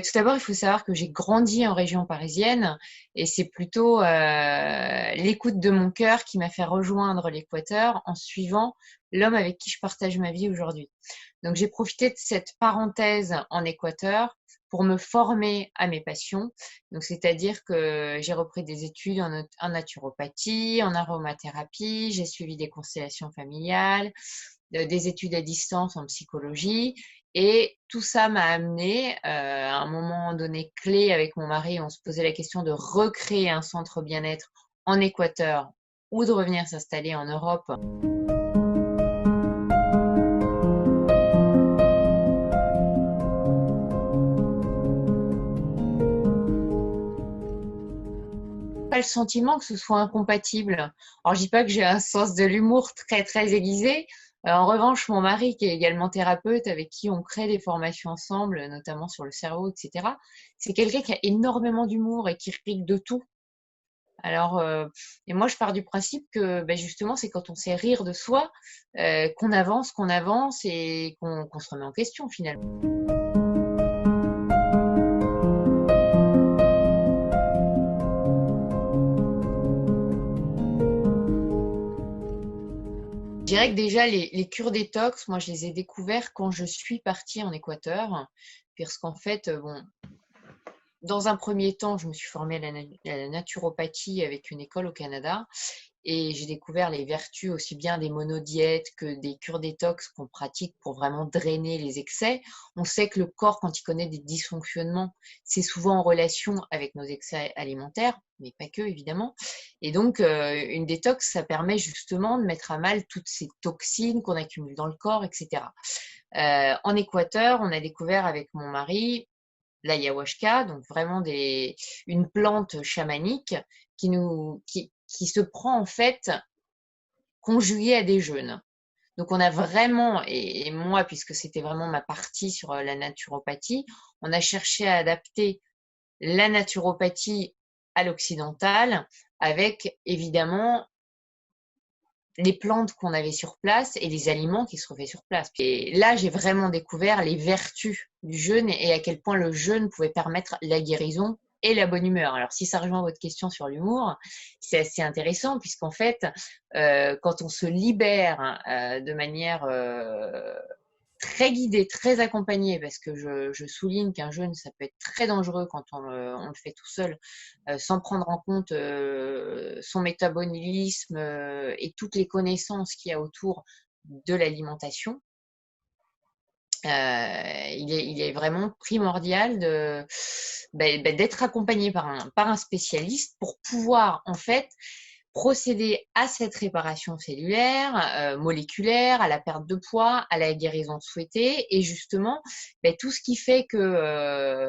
Tout d'abord, il faut savoir que j'ai grandi en région parisienne et c'est plutôt l'écoute de mon cœur qui m'a fait rejoindre l'Équateur en suivant l'homme avec qui je partage ma vie aujourd'hui. Donc, j'ai profité de cette parenthèse en Équateur pour me former à mes passions. Donc, c'est-à-dire que j'ai repris des études en naturopathie, en aromathérapie, j'ai suivi des constellations familiales, des études à distance en psychologie. Et tout ça m'a amené à un moment donné clé avec mon mari, on se posait la question de recréer un centre bien-être en Équateur ou de revenir s'installer en Europe. Pas le sentiment que ce soit incompatible. Alors, je dis pas que j'ai un sens de l'humour très très aiguisé. En revanche, mon mari, qui est également thérapeute, avec qui on crée des formations ensemble, notamment sur le cerveau, etc., c'est quelqu'un qui a énormément d'humour et qui rit de tout. Alors, et moi, je pars du principe que justement, c'est quand on sait rire de soi qu'on avance et qu'on se remet en question finalement. Je dirais que déjà, les cures détox, moi, je les ai découvertes quand je suis partie en Équateur, parce qu'en fait, bon, dans un premier temps, je me suis formée à la naturopathie avec une école au Canada et j'ai découvert les vertus aussi bien des monodiètes que des cures détox qu'on pratique pour vraiment drainer les excès. On sait que le corps, quand il connaît des dysfonctionnements, c'est souvent en relation avec nos excès alimentaires, mais pas que évidemment. Et donc, une détox, ça permet justement de mettre à mal toutes ces toxines qu'on accumule dans le corps, etc. En Équateur, on a découvert avec mon mari l'ayahuasca, donc vraiment une plante chamanique qui se prend en fait conjuguée à des jeûnes. Donc on a vraiment, et moi puisque c'était vraiment ma partie sur la naturopathie, on a cherché à adapter la naturopathie à l'occidental avec évidemment les plantes qu'on avait sur place et les aliments qui se trouvaient sur place. Et là, j'ai vraiment découvert les vertus du jeûne et à quel point le jeûne pouvait permettre la guérison et la bonne humeur. Alors, si ça rejoint votre question sur l'humour, c'est assez intéressant puisqu'en fait, quand on se libère de manière très guidée, très accompagnée, parce que je souligne qu'un jeûne, ça peut être très dangereux quand on le fait tout seul, sans prendre en compte son métabolisme et toutes les connaissances qu'il y a autour de l'alimentation. Il est vraiment primordial d'être accompagné par un spécialiste pour pouvoir en fait procéder à cette réparation cellulaire, moléculaire, à la perte de poids, à la guérison souhaitée et justement tout ce qui fait que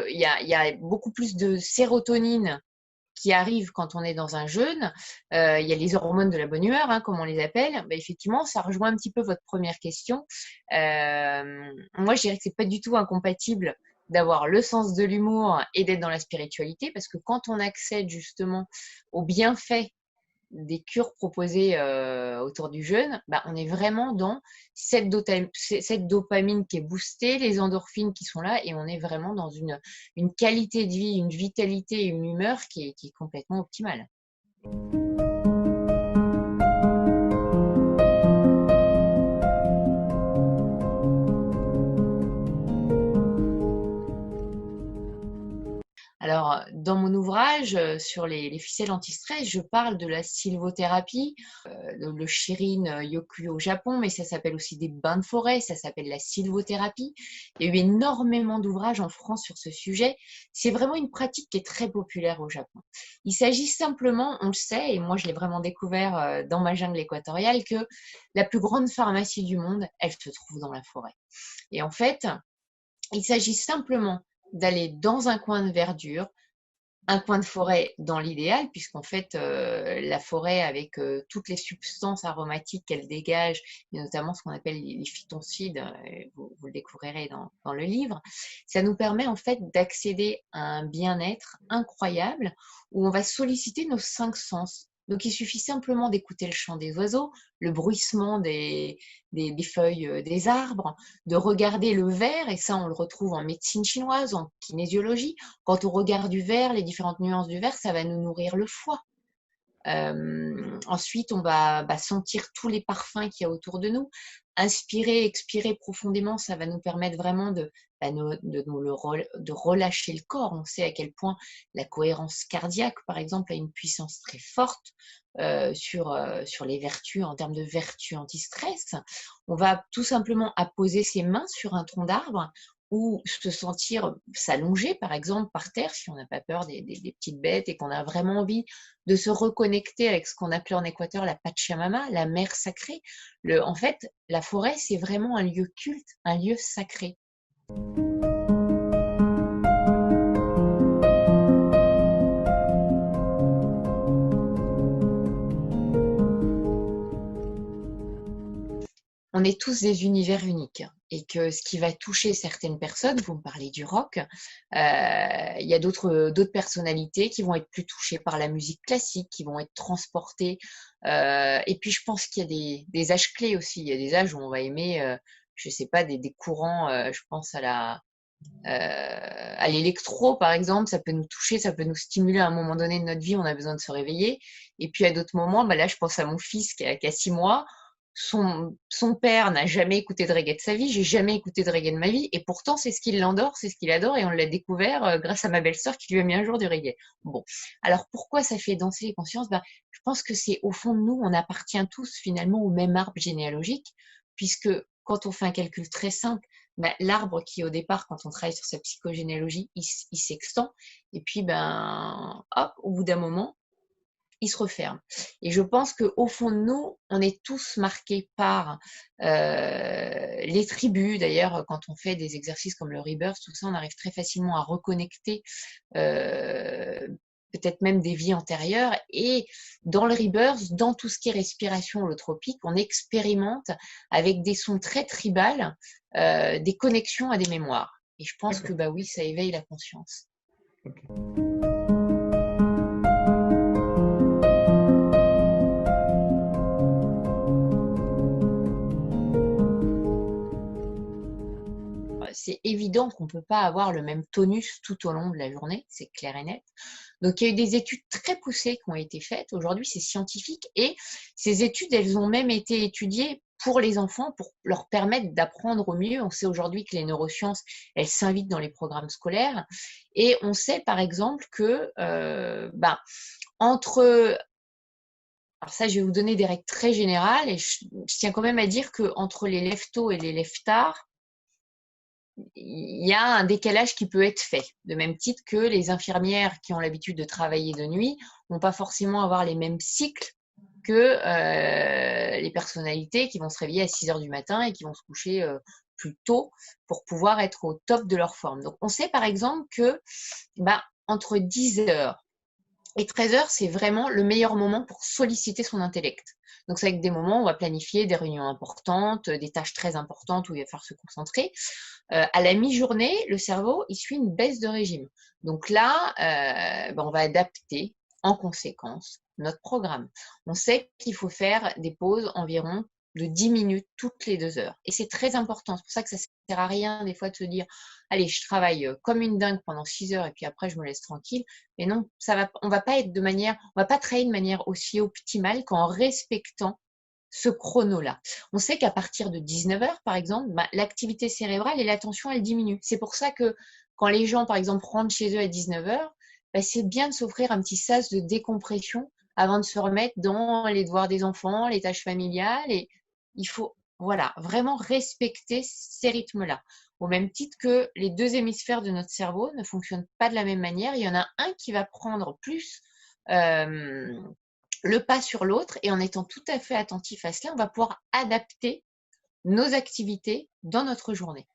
il y a beaucoup plus de sérotonine qui arrive quand on est dans un jeûne. Il y a les hormones de la bonne humeur, hein, comme on les appelle. Effectivement, ça rejoint un petit peu votre première question. Moi, je dirais que c'est pas du tout incompatible d'avoir le sens de l'humour et d'être dans la spiritualité, parce que quand on accède justement aux bienfaits des cures proposées autour du jeûne, on est vraiment dans cette dopamine qui est boostée, les endorphines qui sont là, et on est vraiment dans une qualité de vie, une vitalité et une humeur qui est complètement optimale. Alors, dans mon ouvrage sur les ficelles anti-stress, je parle de la sylvothérapie, le Shirin Yoku au Japon, mais ça s'appelle aussi des bains de forêt, ça s'appelle la sylvothérapie. Il y a eu énormément d'ouvrages en France sur ce sujet. C'est vraiment une pratique qui est très populaire au Japon. Il s'agit simplement, on le sait, et moi je l'ai vraiment découvert dans ma jungle équatoriale, que la plus grande pharmacie du monde, elle se trouve dans la forêt. Et en fait, il s'agit simplement d'aller dans un coin de verdure, un coin de forêt dans l'idéal, puisqu'en fait, la forêt, avec toutes les substances aromatiques qu'elle dégage, et notamment ce qu'on appelle les phytoncides, vous le découvrirez dans le livre, ça nous permet en fait d'accéder à un bien-être incroyable où on va solliciter nos 5 sens. Donc il suffit simplement d'écouter le chant des oiseaux, le bruissement des feuilles des arbres, de regarder le vert, et ça on le retrouve en médecine chinoise, en kinésiologie. Quand on regarde du vert, les différentes nuances du vert, ça va nous nourrir le foie. Ensuite, on va sentir tous les parfums qu'il y a autour de nous. Inspirer, expirer profondément, ça va nous permettre vraiment de relâcher le corps. On sait à quel point la cohérence cardiaque, par exemple, a une puissance très forte sur les vertus, en termes de vertus anti-stress. On va tout simplement apposer ses mains sur un tronc d'arbre ou se sentir s'allonger, par exemple, par terre, si on n'a pas peur des petites bêtes et qu'on a vraiment envie de se reconnecter avec ce qu'on appelait en Équateur la Pachamama, la mère sacrée. En fait, la forêt, c'est vraiment un lieu culte, un lieu sacré. On est tous des univers uniques et que ce qui va toucher certaines personnes, vous me parlez du rock, il y a d'autres personnalités qui vont être plus touchées par la musique classique, qui vont être transportées. Et puis je pense qu'il y a des âges clés aussi. Il y a des âges où on va aimer, je sais pas, des courants. Je pense à l'électro, par exemple, ça peut nous toucher, ça peut nous stimuler à un moment donné de notre vie. On a besoin de se réveiller. Et puis à d'autres moments, là, je pense à mon fils qui a 6 mois. Son père n'a jamais écouté de reggae de sa vie, j'ai jamais écouté de reggae de ma vie, et pourtant c'est ce qui l'endort, c'est ce qu'il adore, et on l'a découvert grâce à ma belle-sœur qui lui a mis un jour du reggae. Bon, alors pourquoi ça fait danser les consciences? Je pense que c'est au fond de nous, on appartient tous finalement au même arbre généalogique, puisque quand on fait un calcul très simple, l'arbre qui au départ, quand on travaille sur sa psychogénéalogie, il s'extend, et puis hop, au bout d'un moment, il se referme. Et je pense qu'au fond de nous, on est tous marqués par les tribus. D'ailleurs, quand on fait des exercices comme le Rebirth, tout ça, on arrive très facilement à reconnecter peut-être même des vies antérieures. Et dans le Rebirth, dans tout ce qui est respiration holotropique, on expérimente avec des sons très tribales des connexions à des mémoires. Et je pense que oui, ça éveille la conscience. Okay. C'est évident qu'on ne peut pas avoir le même tonus tout au long de la journée, c'est clair et net. Donc, il y a eu des études très poussées qui ont été faites. Aujourd'hui, c'est scientifique et ces études, elles ont même été étudiées pour les enfants, pour leur permettre d'apprendre au mieux. On sait aujourd'hui que les neurosciences, elles s'invitent dans les programmes scolaires. Et on sait, par exemple, que entre... Alors ça, je vais vous donner des règles très générales et je tiens quand même à dire qu'entre les lève-tôt et les lève-tard, il y a un décalage qui peut être fait, de même titre que les infirmières qui ont l'habitude de travailler de nuit vont pas forcément avoir les mêmes cycles que les personnalités qui vont se réveiller à 6 heures du matin et qui vont se coucher plus tôt pour pouvoir être au top de leur forme. Donc on sait par exemple que entre 10 heures et 13 heures, c'est vraiment le meilleur moment pour solliciter son intellect. Donc, c'est avec des moments où on va planifier des réunions importantes, des tâches très importantes où il va falloir se concentrer. À la mi-journée, le cerveau, il suit une baisse de régime. Donc là, on va adapter en conséquence notre programme. On sait qu'il faut faire des pauses environ de 10 minutes toutes les 2 heures. Et c'est très important. C'est pour ça que ça ne sert à rien des fois de se dire « Allez, je travaille comme une dingue pendant 6 heures et puis après, je me laisse tranquille. » Mais non, on va pas travailler de manière aussi optimale qu'en respectant ce chrono-là. On sait qu'à partir de 19 heures, par exemple, l'activité cérébrale et l'attention, elle diminue. C'est pour ça que quand les gens, par exemple, rentrent chez eux à 19 heures, c'est bien de s'offrir un petit sas de décompression avant de se remettre dans les devoirs des enfants, les tâches familiales. Et il faut vraiment respecter ces rythmes-là. Au même titre que les 2 hémisphères de notre cerveau ne fonctionnent pas de la même manière. Il y en a un qui va prendre plus le pas sur l'autre, et en étant tout à fait attentif à cela, on va pouvoir adapter nos activités dans notre journée.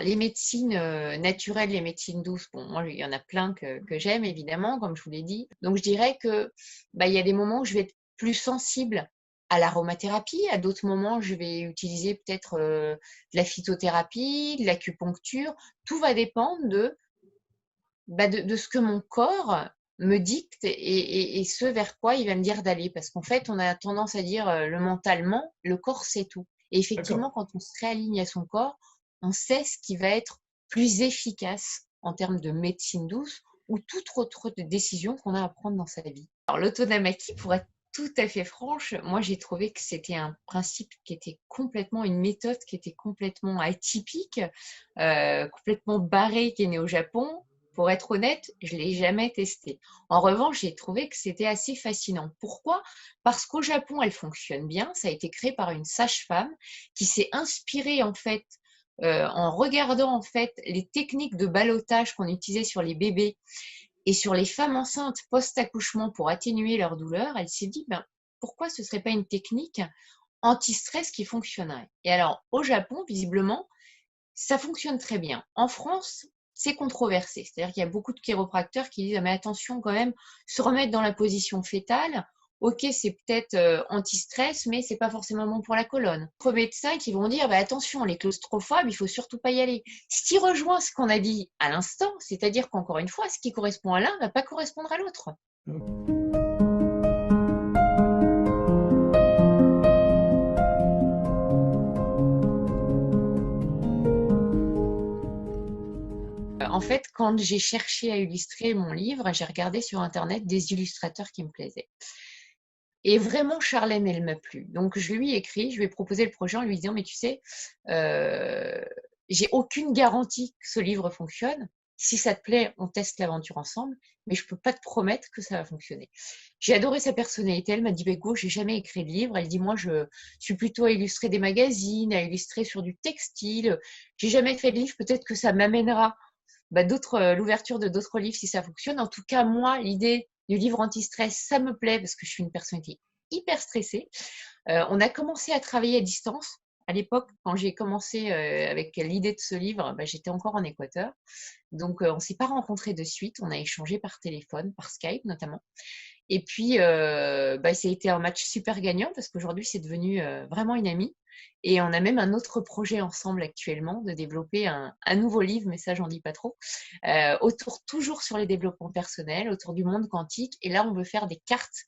les médecines naturelles, les médecines douces, bon, moi, il y en a plein que j'aime, évidemment, comme je vous l'ai dit. Donc, je dirais que il y a des moments où je vais être plus sensible à l'aromathérapie, à d'autres moments, je vais utiliser peut-être de la phytothérapie, de l'acupuncture. Tout va dépendre de ce que mon corps me dicte et ce vers quoi il va me dire d'aller. Parce qu'en fait, on a tendance à dire le mentalement, le corps sait tout. Et effectivement, D'accord. quand on se réaligne à son corps, on sait ce qui va être plus efficace en termes de médecine douce ou toute autre décision qu'on a à prendre dans sa vie. Alors, l'autonamaki, pour être tout à fait franche, moi j'ai trouvé que c'était un principe qui était complètement, une méthode qui était complètement atypique, complètement barrée, qui est née au Japon. Pour être honnête, je ne l'ai jamais testé. En revanche, j'ai trouvé que c'était assez fascinant. Pourquoi? Parce qu'au Japon, elle fonctionne bien. Ça a été créé par une sage-femme qui s'est inspirée en fait en regardant en fait les techniques de ballottage qu'on utilisait sur les bébés et sur les femmes enceintes post-accouchement pour atténuer leur douleur. Elle s'est dit pourquoi ce serait pas une technique anti-stress qui fonctionnerait? Et alors au Japon, visiblement, ça fonctionne très bien. En France, c'est controversé. C'est-à-dire qu'il y a beaucoup de chiropracteurs qui disent mais attention quand même, se remettre dans la position fétale. Ok, c'est peut-être anti-stress, mais c'est pas forcément bon pour la colonne. D'autres médecins qui vont dire attention, les claustrophobes, il faut surtout pas y aller. Ce qui rejoint ce qu'on a dit à l'instant, c'est-à-dire qu'encore une fois, ce qui correspond à l'un va pas correspondre à l'autre. En fait, quand j'ai cherché à illustrer mon livre, j'ai regardé sur Internet des illustrateurs qui me plaisaient. Et vraiment, Charlène, elle m'a plu. Donc, je lui ai écrit, je lui ai proposé le projet en lui disant, mais tu sais, j'ai aucune garantie que ce livre fonctionne. Si ça te plaît, on teste l'aventure ensemble, mais je peux pas te promettre que ça va fonctionner. J'ai adoré sa personnalité. Elle m'a dit, go, j'ai jamais écrit de livre. Elle dit, moi, je suis plutôt à illustrer des magazines, à illustrer sur du textile. J'ai jamais fait de livre. Peut-être que ça m'amènera l'ouverture de d'autres livres si ça fonctionne. En tout cas, moi, l'idée du livre anti-stress, ça me plaît parce que je suis une personnalité hyper stressée. On a commencé à travailler à distance. À l'époque, quand j'ai commencé avec l'idée de ce livre, j'étais encore en Équateur. Donc, on ne s'est pas rencontrés de suite. On a échangé par téléphone, par Skype notamment. Et puis, ça a été un match super gagnant parce qu'aujourd'hui, c'est devenu vraiment une amie. Et on a même un autre projet ensemble actuellement de développer un nouveau livre, mais ça, j'en dis pas trop, toujours sur les développements personnels, autour du monde quantique. Et là, on veut faire des cartes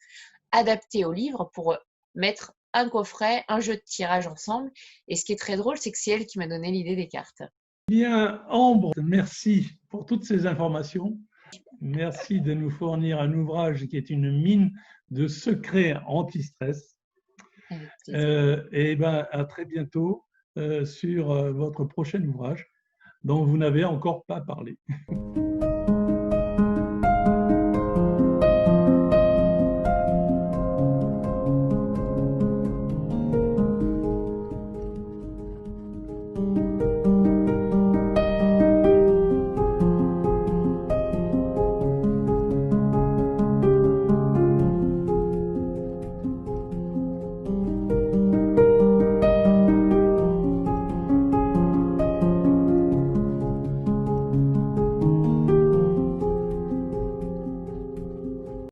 adaptées au livre pour mettre un coffret, un jeu de tirage ensemble. Et ce qui est très drôle, c'est que c'est elle qui m'a donné l'idée des cartes. Bien, Ambre, merci pour toutes ces informations. Merci de nous fournir un ouvrage qui est une mine de secrets anti-stress. Avec plaisir. Et à très bientôt sur votre prochain ouvrage dont vous n'avez encore pas parlé.